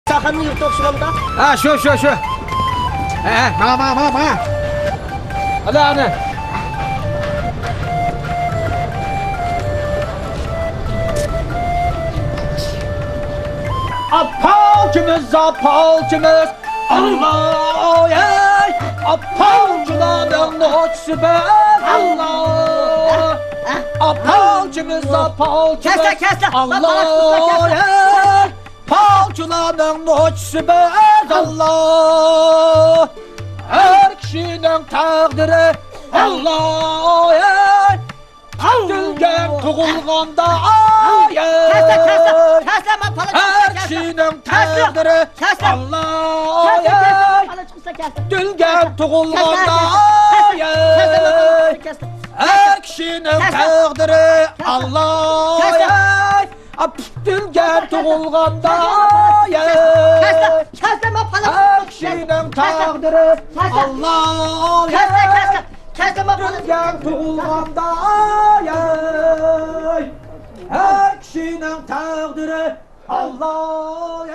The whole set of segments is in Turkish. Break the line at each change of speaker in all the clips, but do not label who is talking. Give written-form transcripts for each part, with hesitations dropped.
Sahamni yurtoqchilamda.
Ha, shu. Ma. Ana. Apalcımız. Allah ey. Apalcıların noçsu ben Allah. Apalcımız.
Kes.
Allah ey. Palçıların noçsu ben Allah. Her kişinin takdiri Allah ey. Dilgen tuğulğanda ay ey. Her kişinin takdiri Allah ey. Dilgen tuğulğanda ay ey. Her kişinin takdiri Allah ey. Dilgen tuğulğanda ay ey. Her kişinin takdiri Allah ey. Dilgen tuğulğanda ay ey. Her kişinin takdiri Allah ey.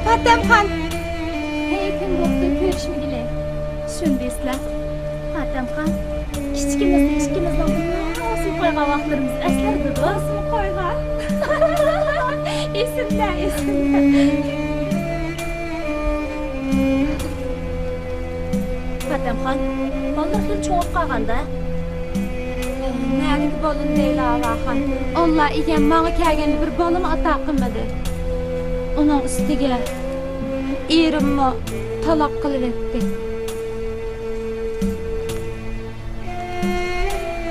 Patamxon. Heykin bo'pti ko'rishmagili. Shundesizlar. Patamxon, kichkimizdan nasıl qo'ygan vaqtlarimiz eslardi, nasıl qo'ygan. Esimda. Patamxon, ballar xil cho'g'ib qolganda. Nədiki balın deyil ağaxan. Allah igen mağa kelgende bir balım ata qilmadi. Onun üstüge erimmi talaq qilib etdi.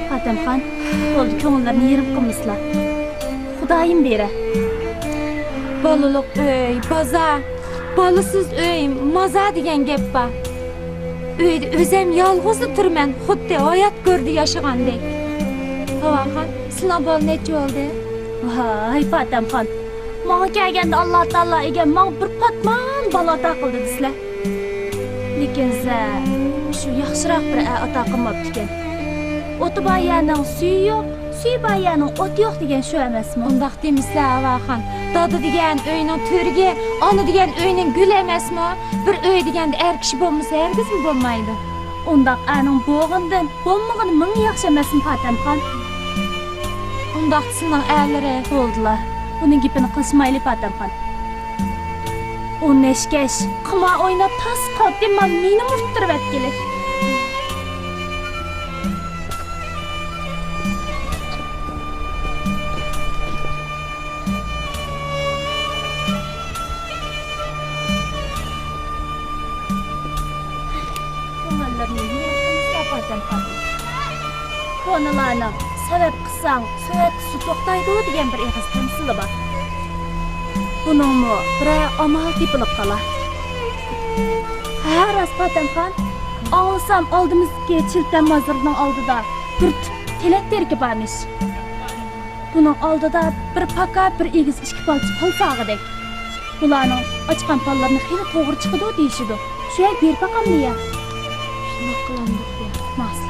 Patamxon, bo'ldi ko'ngillarni yerim qilmisizlar. Xudoyim beri. Bolalık öy, baza, balısız öy, maza degan gap bor. Uyda o'zim yolg'iz turman, xuddi hayot ko'rdi yashagandek. Havaxon, sizlar bol necha bo'ldi? Voy, Patamxon. Mağa kelganda Alloh taolo ega mağa bir patman bola ata qildi sizlar. Lekin shu yaxshiroq bir ata qilmabdi ekan. O'tibayaning suyi yo'q, Süybayanın ot yok degen şu emasmı? Undaq demisler Avaxan. Dadı degen öyünün törge, anı degen öyünün gül emasmı? Bir öy degende er kişi bolmasa herkes mi bolmaydı? Undaq anın boğundan, bolmağını mıng yaxşı emasmı Patamxan? Undaq sının ərləri oldular. Bunun gipini qılışmaylı Patamxan. O neşkeş, qıma oynap tas qalb demem meni murttırıp etkili. Konularına sebep kısan, sebep su toktaydı diyen bir eğiz temsili var. Bunun mu buraya amal tipilip kala. Her az Patamxan, ağılsam aldığımızki çilten mazırının aldıda bir telek dergi varmış. Bunun aldıda bir paka bir eğiz işki balçı pal sağıdek. Bularının açıkan pallarını hili toğır çıkıdı o deyişidu. Şöyle bir bakam diye. Şuna kılandık diye. Masla.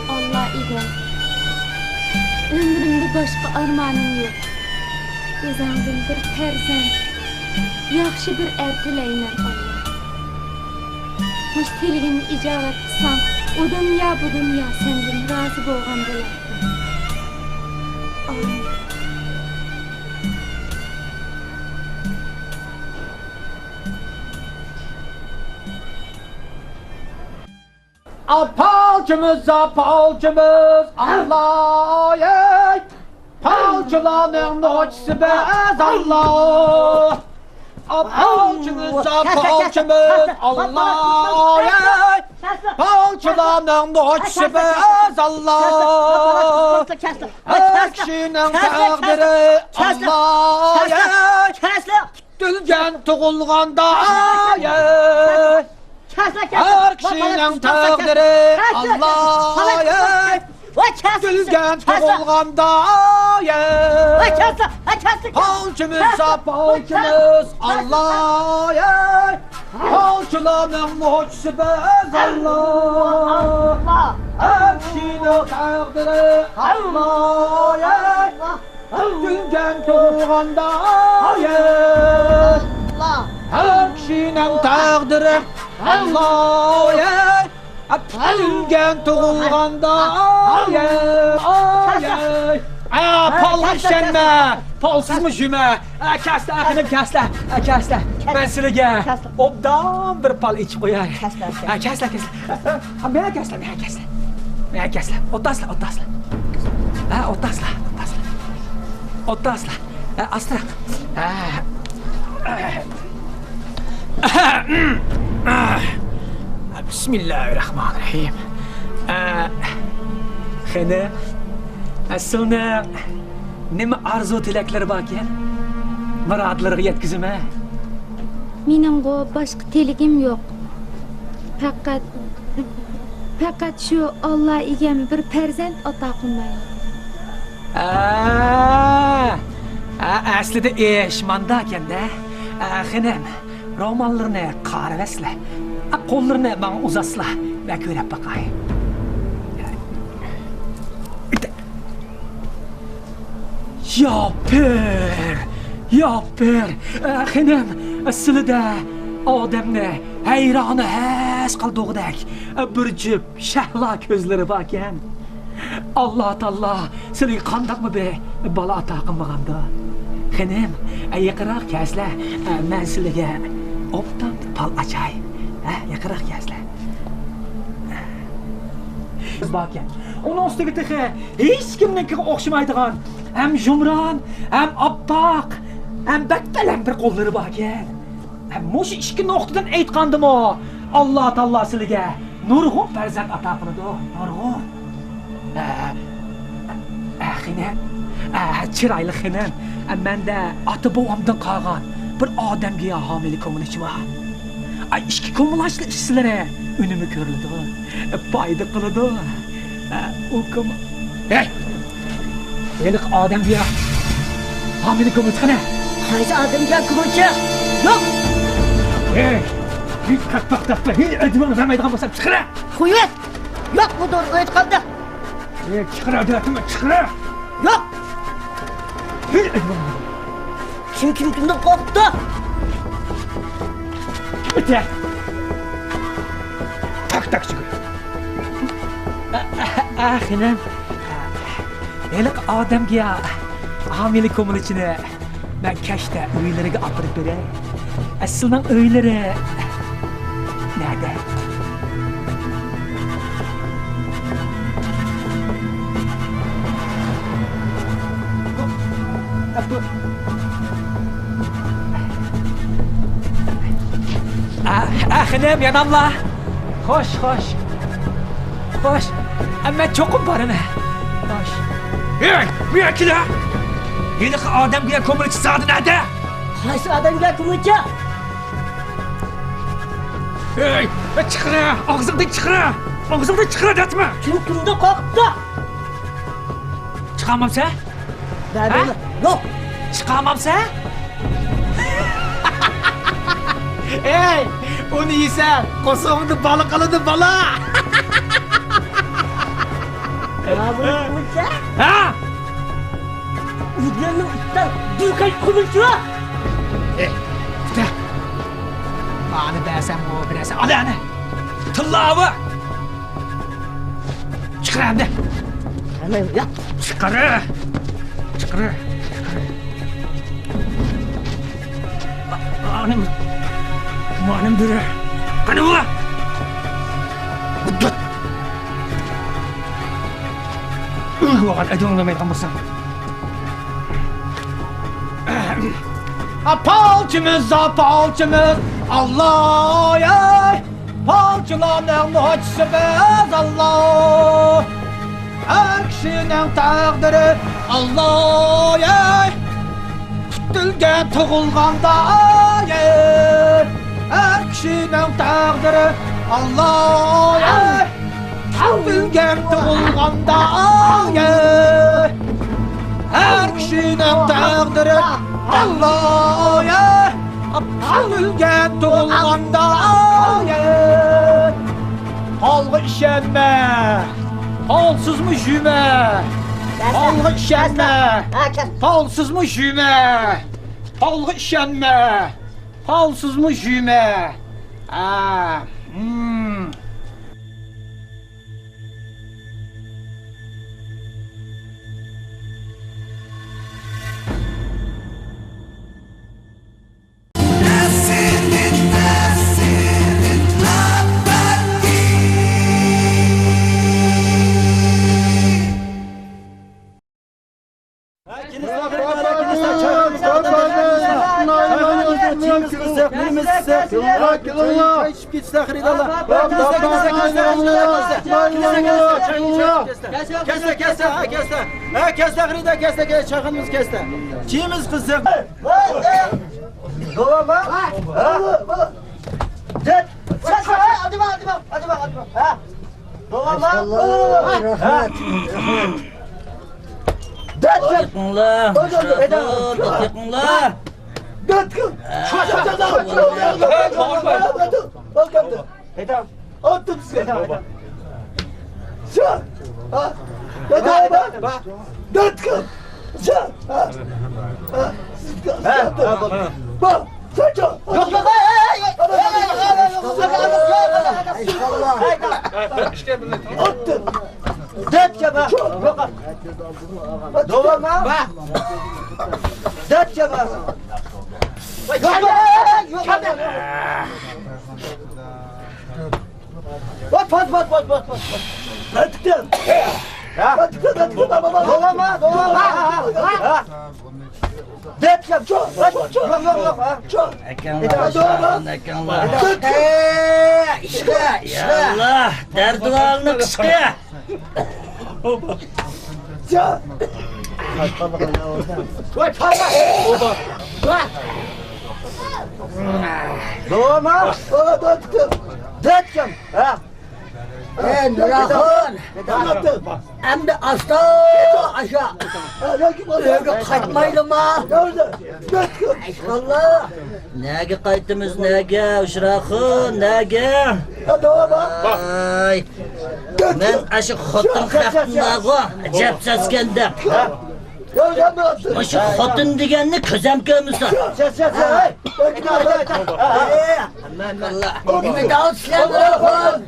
Allah igen. Ömrümde başka armanım yok. Gözümden bir perzent, yaxşı bir erteleyinen Allah. Hoş telgini icabet kısan, o dünya bu dünya senden razı boğan bılaktım. Amin.
Palçımız, Allah ey. Palçılanın noçsi bez Allah. Palçımız, Allah ey. Palçılanın noçsi bez Allah. Her kişinin takdiri Allah ey. Dülgen tuğulğanda ey. Her kişinin takdiri Allah ey. Dülgen tuğulğanda ey. Palçımız Allah ey. Palçılanın muçsi bez Allah. Her kişinin takdiri Allah ey. Dülgen tuğulğanda ey. Her kişinin takdiri Allah ey. Dülgen tuğulğanda ey. Pal işlenme, palsız mı jüme? Kəslə, əxinim kəslə, kəslə. Mən siligə obdan bir pal iç qoyay. Kəslə. Mənə kəslə. Otdasla. Asla. Bismillahirrahmanirrahim. Xene, aslında nima arzu tilaklar bakken? Muradlarga yetkizime.
Mening başka teligim yok. Fakat şu Allah igen bir perzent ata qilmaydi.
Aslida manda ekanda. Xinem, romanlarni qarasla. Qo'llarini bana uzasla. Ben ko'rib baqay. Yapır. Xinem, aslida odamni hayroni has qildug'dak bir jup shahlo ko'zlari bor ekan. Allah Taala seni qandaqmi be bala ata qilmaganda. Xinem, yaqinroq kelsizlar. Men sizlarga obdan pal achay. Yaqinroq kelsizlar. Bakın. Onun üstüne tıkı hiç kimninkine okşamaydıgan hem jumran hem appak hem bekbelen bir kolları bakın. Hem muş iki noktadan aytkandım o. Allah Teala sizge nurg'un farzand ata qiladi. Nurg'un. Xinem. Chiroyli xinem. Menda ota bobomdan qolgan bir odamga homiylik ko'milishi bor. Ishki ko'milashli ishlari unumi ko'riladi. Foyda qiladi. U kim? Hey! Elik odamga homiylik ko'milishi qana?
Qaysi odamga ko'milchi? Yo'q.
Hey! Hiç kalkmakta, hiç ödümünü vermeydiğim olsam çıkıra!
Kuyet. Yo'q, bu doğru aytganda.
Çıkıra ödümü, çıkıra!
Yo'q.
Hiç ödümünü
Kimdan qo'rqdi?
Öte! Tak çıkıyor. Ahinem. Elik adamga hamili ko'mil ichini ben kashta uylariga olib beray. Aslning uylari nerede? Ahinem yanamla. Hoş. Hoş. Ama çok barını. Hoş. Hey, bir akıda. Elik adamga ko'mil ichi saati nerede?
Qaysi odamga ko'milchi?
Hey, çıkıra! Ağzından çıkıra! Ağzından çıkıra detme!
Kimdan qo'rqdi?
Çıkamamsa?
Ba'dini. Yo'q.
Çıkamamsa? Hey! Onu yiysen, kosovunu balık aladı bala!
Ba'dini ko'milchi?
Ha?
Uylarning ustidan dukay ko'milchi.
İşte! Bana bersem o birese, al yani! Tıllavı! Çıkır hem de!
Ana yo'q.
Çıkarı! Çıkarı! Anım dürü! Hani bu? Gıddıt! Ulan edin demeyi kalmasın. Palçımız, Allah ya! Palçılarının muhaçsımız Allah! Her kişinin takdiri Allah ya! Dilge tuğulganda ya! Her kişinin takdiri Allah ya! Dilge tuğulganda ya! Her kişinin takdiri Allah ya! Dilge tuğulganda ya! Halgı işenme! Halsız mı jüme? Halgı işenme! Halsız mı jüme? Halgı işenme! Halsız mı jüme?
Kesle çakınımız kesle. Çiğimiz kızım. Bas. Tıktın. Ya. Tıktın baba. Dolama. Detkem çok. Yok. Çok.
Ekanlar. İşte. Allah. Derdivalını kıskı.
Ya. Vay parma. Dolama. Tıktın. Detkem. Ha.
Nurahun.
Anlattın.
Hem de asla aşağı. Öyle kaçmaylı mı?
Nerede?
Allah. Nege kayıtımız nege uşrakın nege. Ay. Ben aşı xotun xaqtınlağı cepses geldim. Aşı xotun degenini közem kömüsün. Allah. Kimi daha sizler bırakın.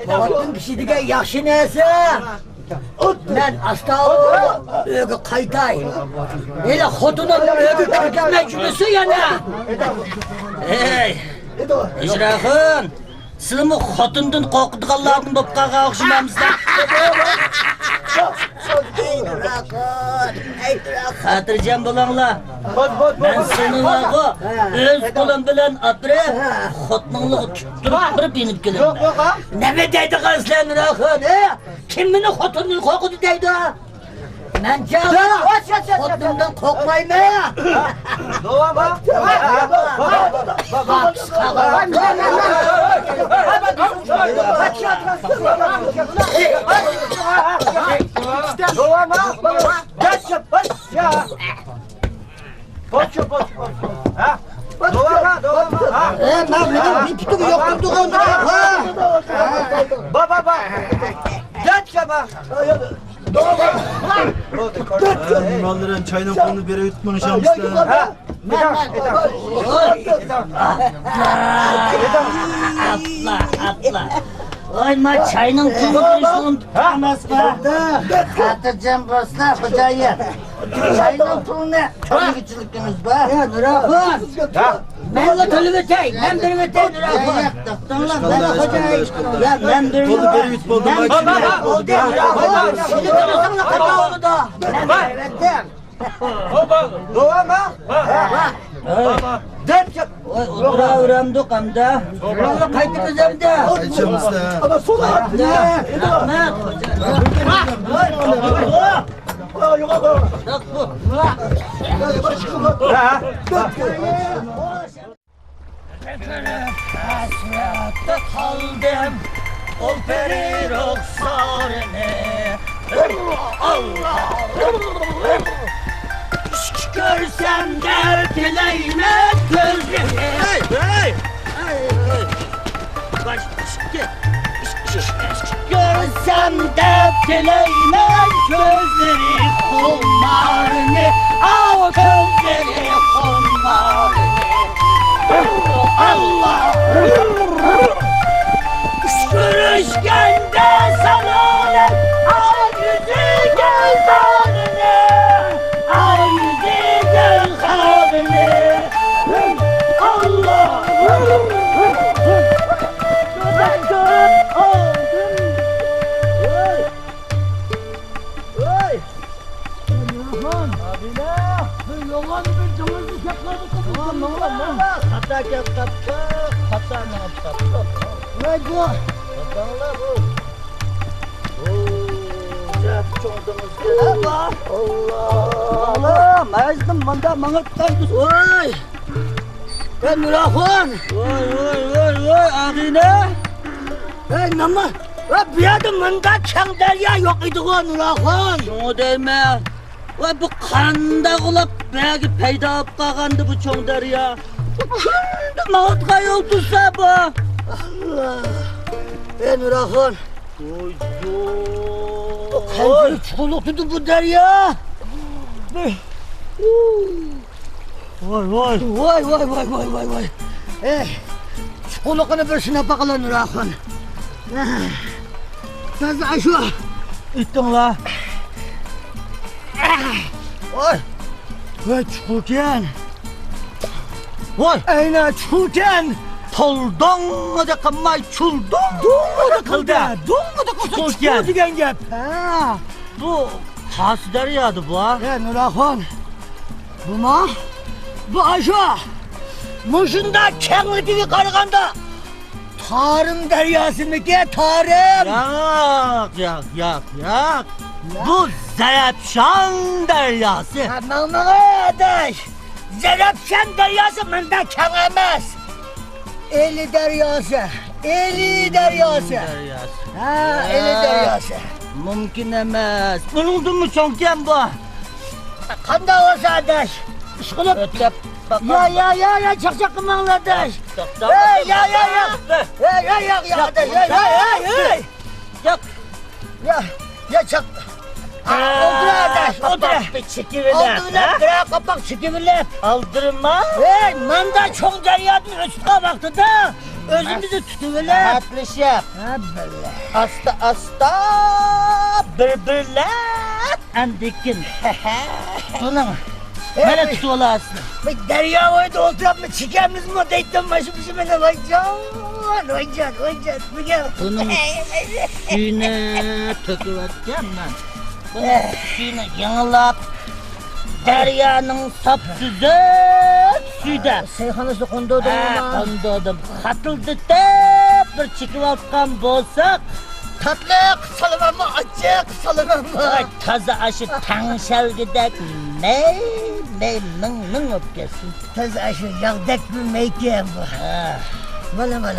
Xotun kişi degen yaxşı neyse. Ben asla öyle kaytay. Öyle xotunun öyle kırgızma cümlesi yana. Hey. İşrahın. Siz mi xotundun qoqdiganlarni bo'lib qolgan o'xshamamizlar? Xotirjam bo'linglar. Men seninglarga o'z qo'lim bilan opirib, xotiningni tuttirib bir binib kelaman. Nima deydi qizlar Nurahun? Kim meni xotinning qo'qidi deydi? Men xotinimdan qo'rqmayman.
Malların çaydan kolunu bire yutmamışamızlar.
Atla. Oyma çayının pulunu tutamaz mı? Katırcan basla hocayı. Çayının pulunu çok güçlükünüz be. Ya Nurahun. Ben tölü ötey. Ben bir ötey Nurahun. Tamam ben hocayı. Ya ben bir
Kolu beri yut boldu.
Ben oldu Nurahun. Şimdi kırılsın da kata oldu da. Ben kaybettim.
Doğama. Detkem.
Otura uğramdık amda. Uğramda kaydımız amda.
Açımızda. Ama sola attı.
Ahmet Hasrette kaldım ol peri ruhsarını Allah görsem de dileyme gözlerini Görsem de dileyme gözleri kumlarını Al gözleri kumlarını Allah Görüşken de sanalım Al yüzü göz halini Al yüzü göz halini Allah Ben görüp oldum Yalan bir cımızlık yakladık Hata yaptık Hata yaptık Ne bu? Hatalar bu Allah Allah Mezdim bana tutaydı Oy Ben Nurahun Oy ağine Ben ama Bir adımında Çangderya yok idi o Nurahun Şunu deyme Bu qanda qulab belki payda olib qolgandi bu cho'ng daryo. Kimdi mavtga yo'l tutsa bu? Allah. Nurahun. Qanday chuqurlik tutdi bu daryo? Voy. Chuqurligini bir sinaqa qila Nurahun. Taza shu.
İttinlar.
Vay çukurken. Vay ayna çukurken. Toldun da kılmay çuldun da kıldı.
Donga da
Çukur
kıldı.
gel.
Çukur diyen gep. Ha.
Bu Has deryadı bu ha.
Ya Nurafon. Bu ma? Bu aşağı. Muşunda kengli karaganda. Tarım deryası mı ki tarım?
Yak. Bu Zerepşan deryası.
Aman kardeş. Zerapşan deryası mında kenemez. Eli deryası. Eli deryası. Ha, eli deryası.
Mümkün emez. Bunuldun mu çonken bu?
Kanda o kardeş. Işkılıp.
Ötep
Ya çak kımağın kardeş. Hey ya. Hey.
Yak.
Ya çak. Otur kardeş, otur.
Bir çekiveler.
Aldığına kıra kapak çıkıverlep.
Aldırma.
Hey, manda çok deryadın üstüne baktı da özümüzü tutuverlep.
Tatlış yap.
Ha böyle.
Asta birbirler andikin. Bunun böyle tutuyorlarsın.
Bir derya oydu oturup mı çıkemiz mi deyitten başımızı bana vaycan. Bir gel.
Bunun suyunu töküvereceğim ben. Bunun suyunu yanılap deryanın sapsızı suyda.
Seyhanısı kondurdun mu?
Kondurdum. Katıldı da bir çıkıp atkan bolsak
Tatlı salamam mı? Açık salamam mı?
ay taza aşı tanşal gidek mın öpkesin.
Tez aşı yağdek mi meyken bu?
Ah,
Bana.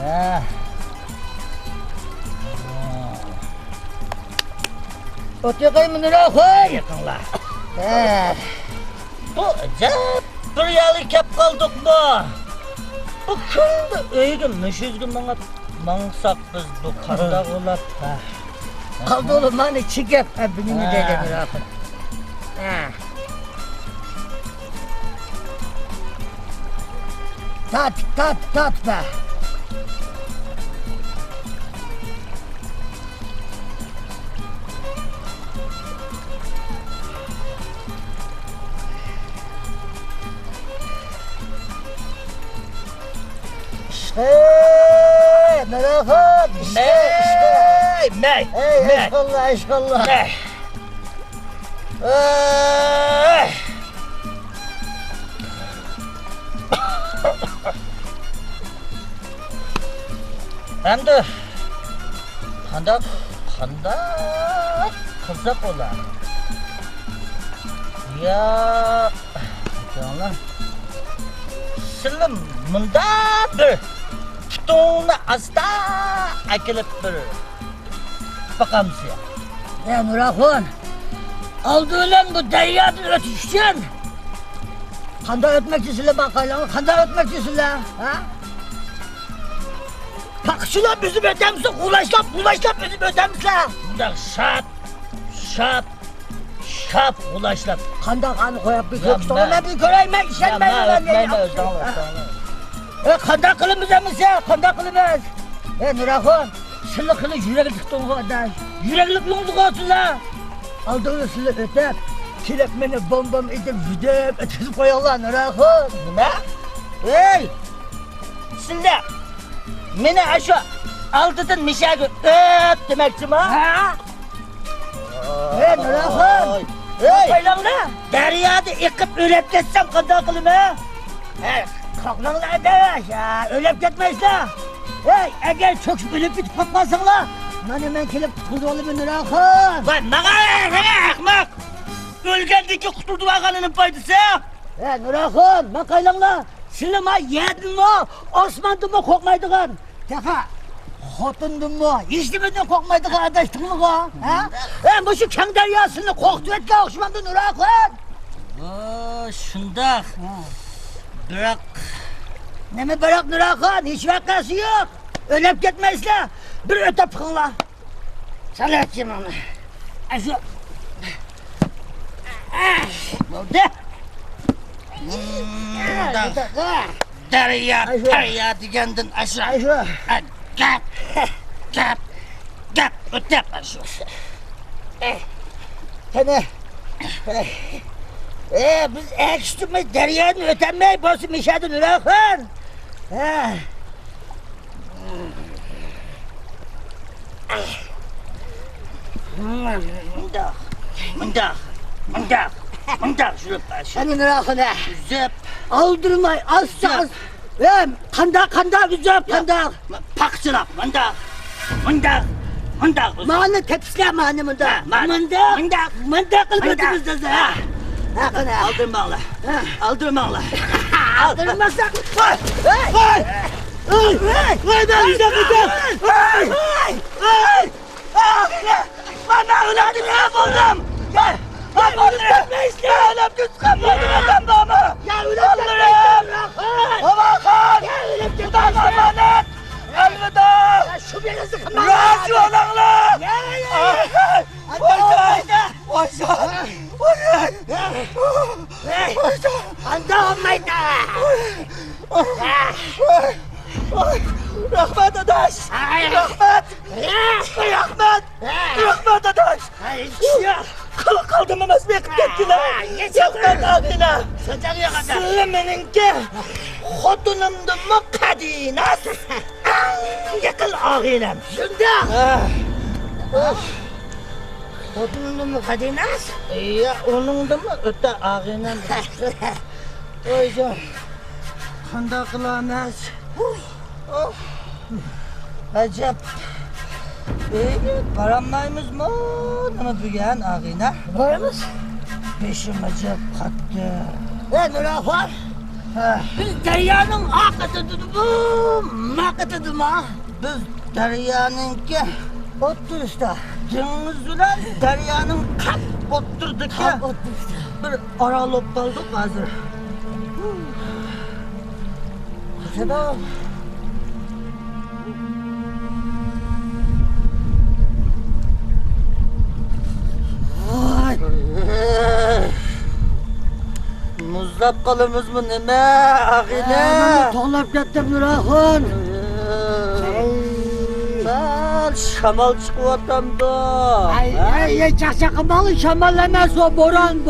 ah.
Otur kayımın oraya koy.
Yakınlar.
He.
Bu acayip bir yalı kep kaldık mı? Bu kıldı öygün bana mansak biz bu kanda olap.
Kaldı oğlum hani çıkıp. Ha benim
Ha.
de bir akıl. Tat be. Merhaba.
Mey.
Eşkallah.
Hem de kanda kızak ola. Ya canım. Sılım mında bir tuttuğunu asta akılıp bir bakamsı.
Ya Nurafon, aldığın bu deryadın ötüşün. Kanda ötmekçisiyle bakalım, kanda ötmekçisiyle. Ha? Takşıla bizim ötemse, kulaşlap bizim ötemse.
Burada şap ulaşlap.
Kanda kanı koyup bir
Ya
kök sonra ben bir köreyim ben, sen ben
Öpmeyme
Kanda kılımız emizse, kanda kılımız. Nurafon, sırlı kılı yürekli tuttun kadar. Yürekli yolluk olsun la. Aldığını sırlı öter. Kilepmeni bombam edip yüdep ötesi koyarlar Nurafon.
Ne? Hey! Şimdi beni aşağı aldıdın mişağı öp demekçim ha?
Ha? Nurafon.
Hey!
Koylan la.
Deryada yıkıp ölüp geçsem kadar kılım ha?
Kalklan la deveş ya. Ölüp gitmeyiz la. Hey, eğer çok ölüp bitip patmasın la. Lan hemen kilip tutuldu oğlum Nurafon.
Lan ne akmak! Ölgendeki kurtuldu ağanının paydası.
Nurafon, bakaylan la. Silima yedin mi? Osman'dın mı kokmaydıgan? Tefa. Hotundun mu? İçtimedin kokmaydıgan adaştın mı ko? Ha? Bu şu keng deryasını koktu etke Osman'dın Nurafon.
Şundak. Bırak.
Ne mi bırak Nurafon? Hiç vakası yok. Ölüp gitmeyiz la. Bir öte pıkın la. Sana eteceğim onu. Şu.
Oldu. Derya digendin aşağı.
Şu.
Gap, ötep aşağı.
Tene. Biz ekşitimiz deryanın ötenmeyi bozu mişadın Nurafon.
Mındak şurup başı.
Senin rakına.
Zöp.
Aldırmay, az. Kandak, zöp, kandak.
Pakçılak, mındak.
Mağını tepsile mağını mındak. Mındak kılbetimiz de ha. Rakına.
Aldırma Allah.
Aldırmasak. Vay ben yüzden kıdım.
Bana ulan ne buldum? Gel. Aldırım. Ne istiyorsun? Düz kapadım adam bana. Aldırım. Babakan. Emanet. Elveda.
Şu beni sıkma.
Razı olanlar.
Anda olmaydı.
Rahmet adaş. Rahmet adaş. Kaldım ama beklettiler. Yaktan ağına. Sılımınınki hodunumdu mu kadinas. Yakıl ağına.
Şimdi. Odunun mu kadinas?
Ya onun da mı öte ağına. Oyca. Kanda kılamaz. Acep. Paramlayımız mı? Ama büyüyen ağına.
Varımız.
Peşim acep kattı.
Nurafar. Biz deryanın akıtıdır bu. Makıtıdır mı?
Biz deryanınki
Otur işte.
deniz ulan deryanın kap otturduk ya.
Otur işte.
Bir aralık kaldık hazır.
Seda.
Muzlap kalımız mı ne ağine?
Toğlap gittim Nurafar.
Ben şamal çıkıvatam da.
Ay çakçakamalı şamallamaz o boran.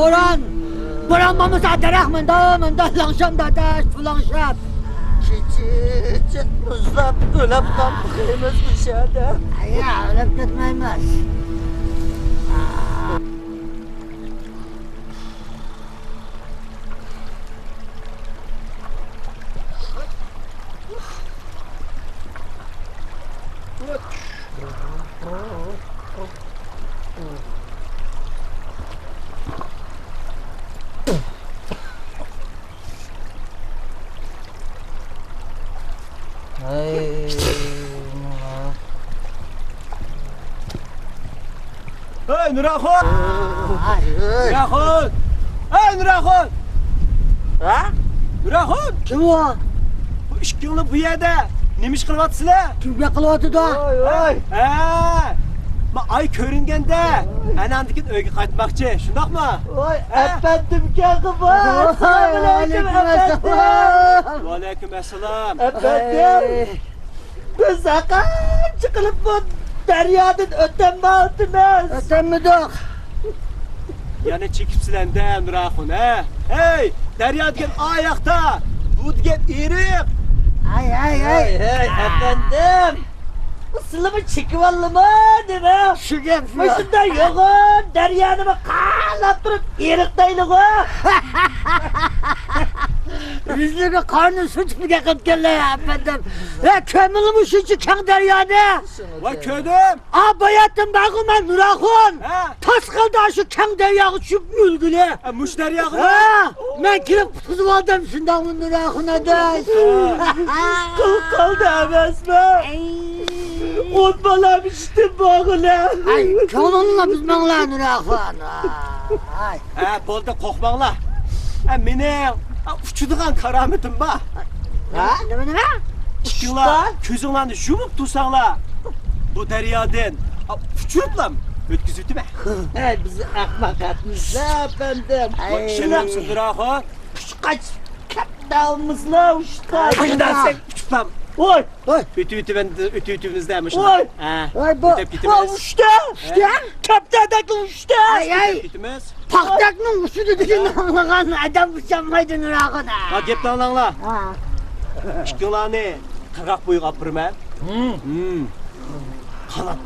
Boranmamız adarahmında langşam da daş fulangşap.
Küçücük muzlap ölüp kalmışız dışarıda.
Ya öyle gitmeyemez.
Hey Nurahun! Nurahun! Hey Nurahun!
Ha?
Nurahun! Kim o?
Bu işkili bu yerde nemiş kılvatsızlar?
Kim yakaladı da?
Oy.
Ma ay körüngende anandikin öyge qaytmakçı, şundaq mı?
Oy efendim kağıba. Selamünaleyküm efendim.
Ve aleykümselam.
Efendim. Biz akan çıkılıp bu deryanın öten altına.
Öten mi dok?
Yani çekipsilende Nurahun he? Hey, derya digen ayakta, bu digen irik.
Hey efendim. Isılı mı çıkıvallı mı değil mi?
Şu gel şu.
Başında yok o. Deryanı mı kağıt durup iriktaylık o.
Yüzlüğü karnı suç mu yakıp gelle ya efendim? Ya kömülü mü şu çıkan deryada?
Vay köydüm.
Bayatın bakıma Nurahun.
He?
Tas kaldı şu kan deryağı şu mülgülü.
Muş derya kızı.
Ha, ben kirip kızım aldım şundan bu Nurahun'a da.
Kıl kaldı heves be. Unmalamıştım bağına.
Ay, çoğununla biz manla Nurahun. Ay.
He, bolda kokmağla. He, mene uçuduğun karametim ba.
Ha? Ne?
Çıkınla, közünlerini yumup tursangla. Bu deryadan uçuruplam. Ötküzüldü mü?
He bizi akmak atmışlar efendim.
Şınapsın Nurahun.
Kaç kaptalımızla uçta.
Bundan sen uçuplam.
Oy.
Ütü ben ütümüzdeymişim.
Oy.
He.
Ay bu.
Ütüp gitmez.
Uçta. Kaptadaki uçta.
Ay.
Gitmez.
Paktakның uçudu dediğin anlayan adam uçamaydı Nurahun'a.
Ha gep lanla.
Ha.
ikkilarni qirg'oq bo'yiga olib borman. Qanot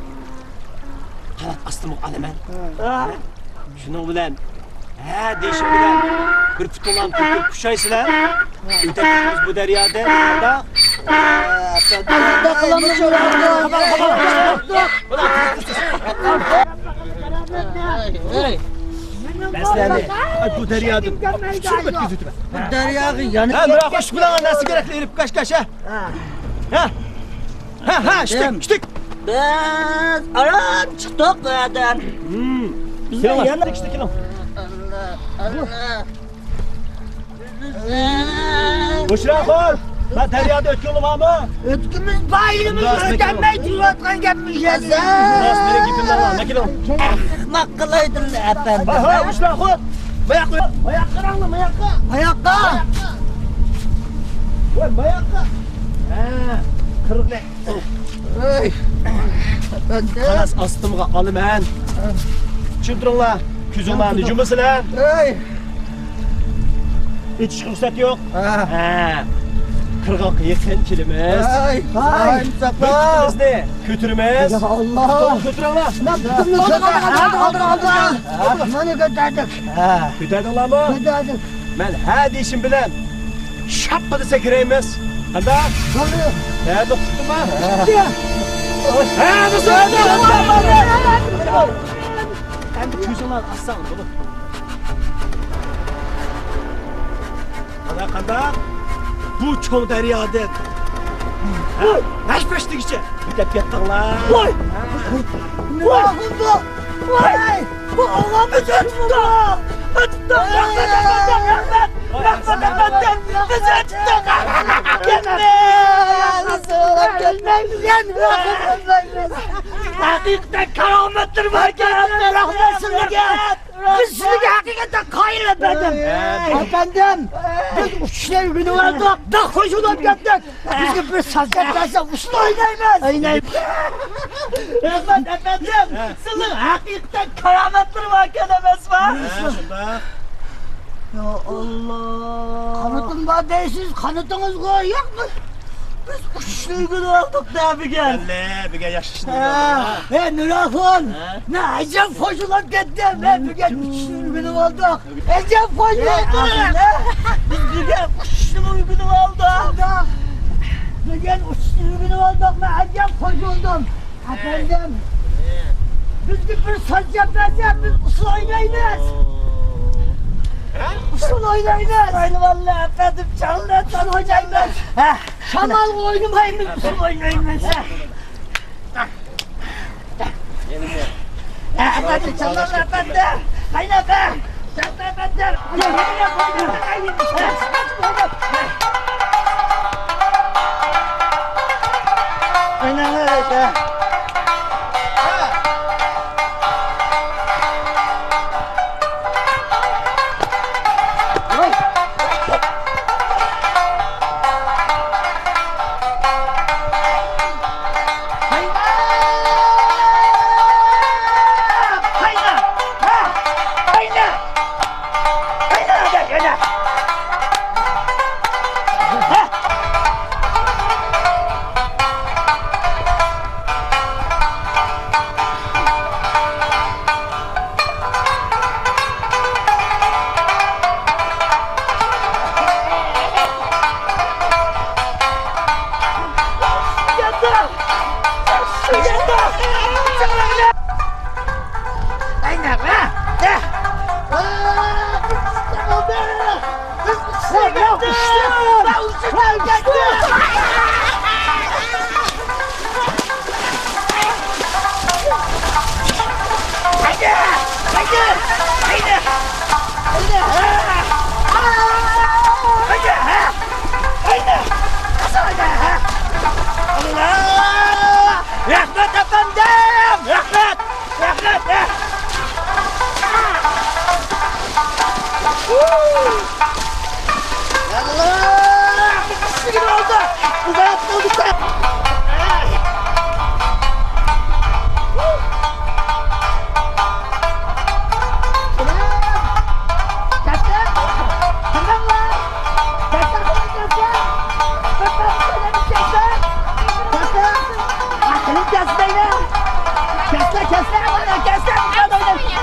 ostimi olaman. Shuning bilan deyishim bilan bir putunlarni tutib kushaysizlar. O'tamiz bu daryoda. Besleni. Bu deryadan. Şunu götürme.
Deryaga yanıp
Ha, bırak hoş bulan nasıl gerekli herif kaç ha. Ha, işte.
Biz aram çıktık yerden.
Bize yanık işte kilo. Boşuna koy. Ben deryada ötkülüm ama.
Ötkümüz bayılımız ödenmeyi duratkan gelmiş ya
Nasıl
sen.
nereye gittin lan? Ne kilo?
Makkalıydın efendim.
Ha, boşuna koy. Mayak koy. Mayak kıranla mayak koy.
Ayakta.
Koy mayak koy. Kırık ne?
Ey. Ben de.
Kalas astımga alım hen. Çıldırınla. Küzünlerini cümlesine.
Ey.
Hiç ruhsat yok.
Ha.
Kırgak yeten kilimiz.
Ay. Ay. Mustafa.
Bizni götürmez.
Allah.
Götürün lan.
Aldık. Beni götürdük.
Götürdün lan mı?
Götürdük.
Ben her işim bilen şapkadı sekireyimiz. Hadi. Nerede tuttun mu? Nasıl? Ben de küzünler aslan bunu. Hadi. Bu çoğu deryada. Kaç peştik içe? Bir de yattın lan.
Vay. Vay. Vay. Bu Allah'ımı tuttu. Tuttu. Bizi tuttu. Gelmez. Hakikaten keramettir var. Rahmetsizlik ya. Bizsizlik hakikaten kayırmadım. Efendim, biz uçuşlar günü vardı. Da koşudan gittik. Bizim bir sazletlerse uçlu oynayınız. Efendim, sizin hakikaten keramettir var. Gelemez var. Ya Allah. Kanıtın var değilsiz, kanıtınız koy yok mu? Biz uçuşlar günü aldık da bir gel.
Bir gel yaşlısın.
Nurafon, ne acayip foşulan gittim. Bir gel uçuşlar günü aldık. Acayip foşulan biz bir gel uçuşlar günü aldık. Bir gel uçuşlar günü aldık. Ben acayip foşuldum. Efendim, biz bir saç yapacağız. Biz usul oynayınız. Usul oynayınız. Aynı vallahi efendim canlıdan hocaymış. Şamal oynamayınız, usul oynayınız. Efendim canlılar efendim. Haydi efendim. Canlılar efendim. Aynen öyle.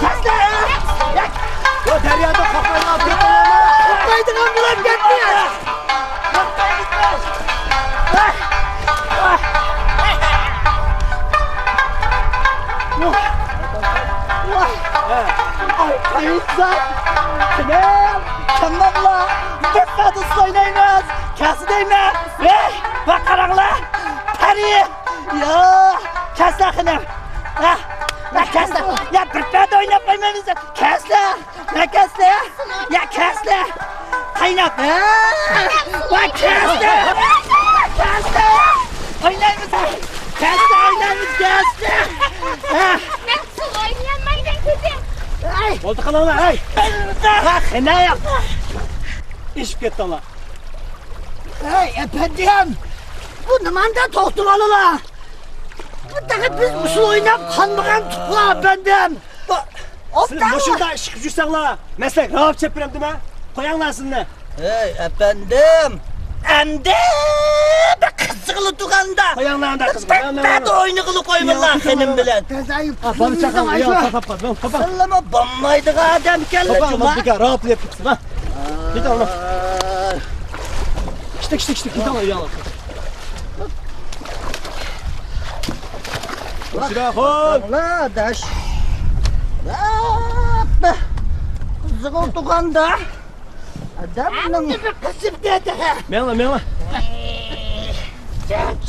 Kesle.
O deryada kafayı atıyor ama.
Haydi lan bulan gitmiyor. Kayıtsak. Tamam la. Bitmedi söyleyiniz. Kesdeyme. Bak karanla. Peri. Ya. Kes la kınım. Ya kes la. Ya bitmedi oynatmaymanız. Kes la. Ya kes la. Ya kes la. Kaynat. Bak kes la. Kes la. Oynar mısın? Kes la oynar mısın? Kes la.
Ben sul oynayamaydım kızım.
Oldu kalan hey.
Bak ne yap?
İş gitti Allah.
Hey efendim. Bu numanda toktuvalı la. Bu da biz usul oynayıp kanmagan tukla efendim.
Sizin başında iş gücüsen la. Meslek rahat çepirem değil mi? Koyanlarsın ne?
Hey efendim. Emdi bir kızıklı tukanda.
Koyanlarında kızım.
Ben de oyunu kılı koymalar senin bilen.
Bana çakal ya kapat. Kapat.
Sallama bombaydı adam kelle
Kapat.
cuma.
Bir kere rahat yap gitsin ha. Bir tane. İşte bir tane ya. Silahın.
La daş. La kızıklı tukanda. Adamın bir kızık dedi.
Mela.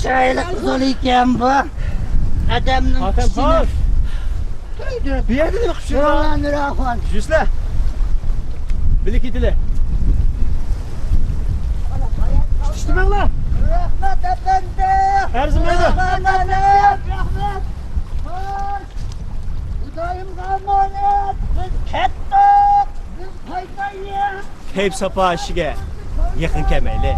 Çayla kızıl iken bu. Adamın
Hatem
kişine.
Bir yerde mi kuşun
Şuralar nürafan.
Yüzle. Bilik itile. İşte ben la.
Rahmet efendi.
Her zaman öyle.
Rahmet. Hoş. Budayım kamanet. Biz kettik. Biz kaydayız.
Hep sapa aşıge. Yakın kemeli.